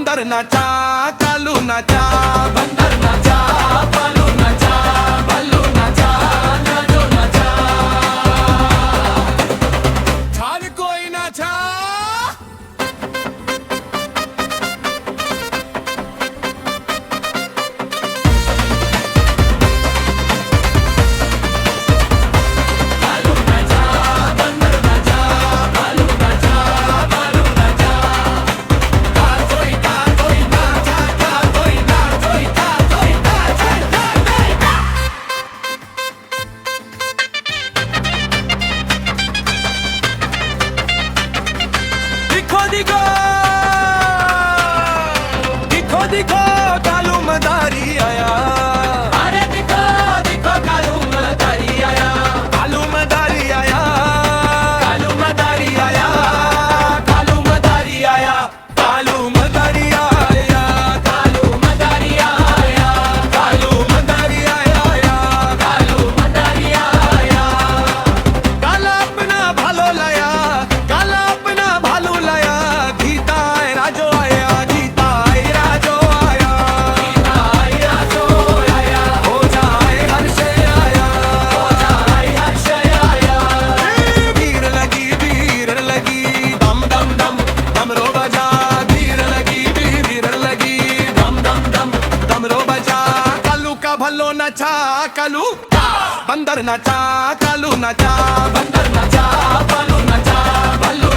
बंदर नाचा कालू नाचा, बंदर नाचा कालू नाचा, भालू नाचा नाचो नाचा, हर कोई नाचा। दिखो दिखो दिखो कालू मदारी आया, अरे दिखो दिखो कालू मदारी आया, कालू मदारी आया, कालू मदारी आया, कालू मदारी आया, कालू मदारी आया, कालू मदारी आया, कालू मदारी आया, कालू मदारी आया, काला अपना भालो लाया, काला अपना भालू लाया, गीता है राजो आया, गीता है राजो आया, गीता है राजो आया, हो जाए हर्ष आया, हो जाए हर्ष आया, भीड़ लगी दम दम दम डमरू बजा, भीड़ लगी दम दम दम डमरू बजा, कालू का भलो नचा कालू, बंदर नचा कालू नचा, बंदर नचा भालू नचा, भालू